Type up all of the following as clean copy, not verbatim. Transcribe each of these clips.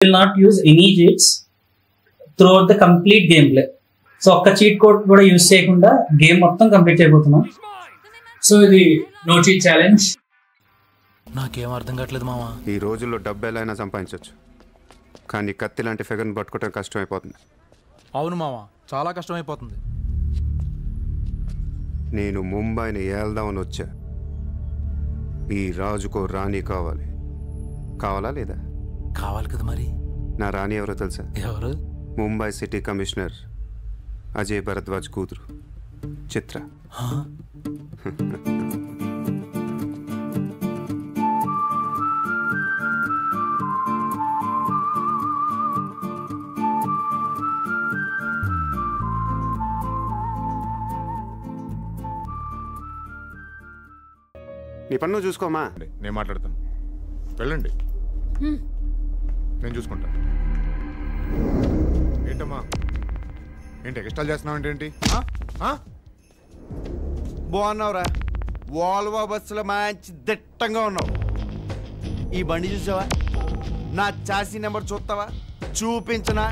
will not use any cheats throughout the complete gameplay. So ఒక్క cheat code కూడా use చేయకుండా game మొత్తం complete అయిపోతున్నాం. సో ఇది నో చీట్ ఛాలెంజ్. నాకేం అర్థం కావట్లేదు మామ. ఈ రోజుల్లో డబ్బు ఎలా అయినా సంపాదించవచ్చు, కానీ కత్తి లాంటి ఫిగర్ని పట్టుకోవడం కష్టం అయిపోతుంది. అవును మామ, చాలా కష్టం అయిపోతుంది. నేను ముంబైని ఏల్దామని వచ్చా. ఈ రాజుకో రాణి కావాలి. కావాలా లేదా? కావాలి కదా. మరి నా రాణి ఎవరో తెలుసా? ఎవరు? ముంబై సిటీ కమిషనర్ అజయ్ భరద్వాజ్ కూతురు చిత్ర. నీ పన్ను చూసుకోమా. నేను మాట్లాడతాను, వెళ్ళండి, నేను చూసుకుంటాను. ఏంటమ్మా, ఏంటి ఎక్స్ట్రాల్ చేస్తున్నావు? ఏంటి బాగున్నావురా? వాల్వో బస్సులో మంచి దిట్టంగా ఉన్నావు. ఈ బండి చూసావా? నా చాసీ నెంబర్ చూస్తావా? చూపించనా?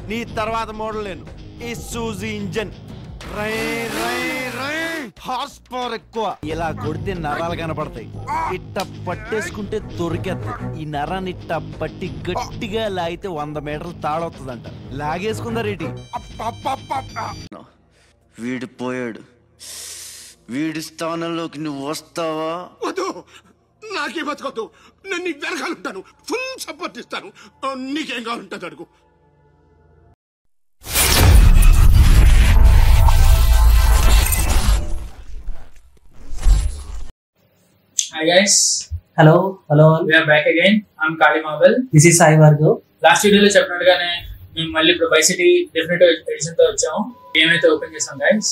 నీ తర్వాత మోడల్ నేను ఈ సూజీ ఇంజన్. హార్స్ పవర్ ఎక్కువ. ఇలా కొడితే నరాలు కనపడతాయి. ఇట్ట పట్టేసుకుంటే దొరికేద్ది. ఈ నరాన్ని ఇట్ట పట్టి గట్టిగా లాగితే 100 మీటర్లు తాడవుతుందంట. లాగేసుకుందారేటి? వీడు పోయాడు. వీడి స్థానంలోకి నువ్వు వస్తావా? వద్దు, నాకే బతకొద్దు. నేను నీకు వెనకాలంటాను, ఫుల్ సపోర్ట్ ఇస్తాను. నీకేం కావాలంటుంది అడుగు. Hi guys. Hello hello, We are back again. I'm Kali Marvel. This is Sai Bhargav. Last వీడియోలో చెప్పినట్టుగానే మేము మళ్ళీ ఇప్పుడు వై సిటీ డెఫినెటివ్ ఎడిషన్ తో వచ్చాము. గేమ్ అయితే ఓపెన్ చేసాం guys.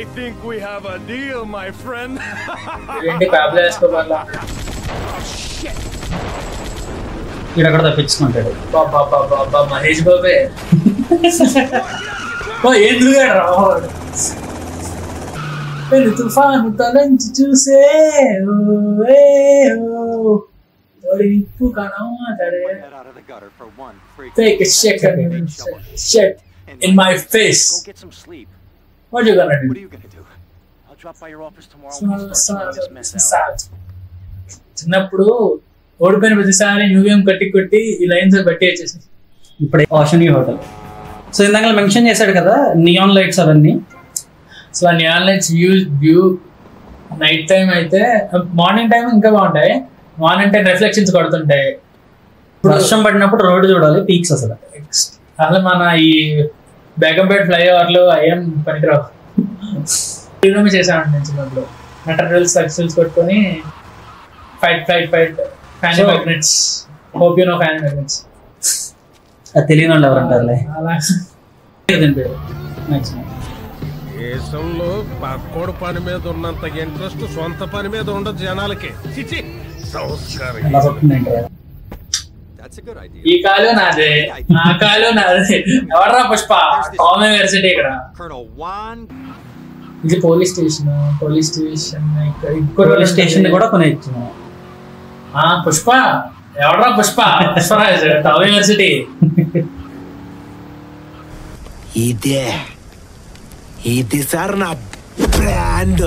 I think we have a deal, my friend. ఏంటి పాబ్లో ఎస్కోబార్ లా ఇక్కడ తప్పించుకుంటాడు. బాబా మహేష్ బాబే. ఎందుకు రావాడు? తుఫాను తలంచి చూసే నిప్పు కనమాటరే. Take a shit in my face. What are you gonna do? చిన్నప్పుడు ఓడిపోయిన ప్రతిసారి న్యూయం కొట్టి ఈ లైన్స్ బట్టి వచ్చేసి ఇప్పుడు ఓషన్ హోటల్. సో ఇందాక మెన్షన్ చేశాడు కదా నియాన్ లైట్స్ అవన్నీ. సో ఆ neon lights view night time అయితే, మార్నింగ్ టైం ఇంకా బాగుంటాయి. మార్నింగ్ టైం రిఫ్లెక్షన్స్ కొడుతుంటాయి. వర్షం పడినప్పుడు రోడ్డు చూడాలి, పీక్స్ అసలు. అసలు మన ఈ బేగంపేట ఫ్లైఓవర్లు అయ్యాం పనికిరావు. చేసామండి నేను చిన్నప్పుడు. మెటీరియల్స్ సక్సెస్ కొట్టుకొని fight fanny magnets. Hope you know fanny magnets. అది తెలియని వాళ్ళు ఎవరు అంటారులే. అలా దేశంలో పక్కోడు పని మీద ఉన్నంత ఇంట్రెస్ట్ సొంత పని మీద ఉండదు జనాలకి. సంస్కారం. అలా చెప్తుందండి. ఈ కాలు నాదే, నా కాలు నాదే. ఎవరా పుష్ప? టామ్ యూనివర్సిటీ ఇక్కడ. ఇది పోలీస్ స్టేషన్. పోలీస్ స్టేషన్ కూడా కొని ఇచ్చిన పుష్ప. ఎవరా పుష్ప? Pushparaj, Tom university. ఇది సార్ నా బ్రాండ్.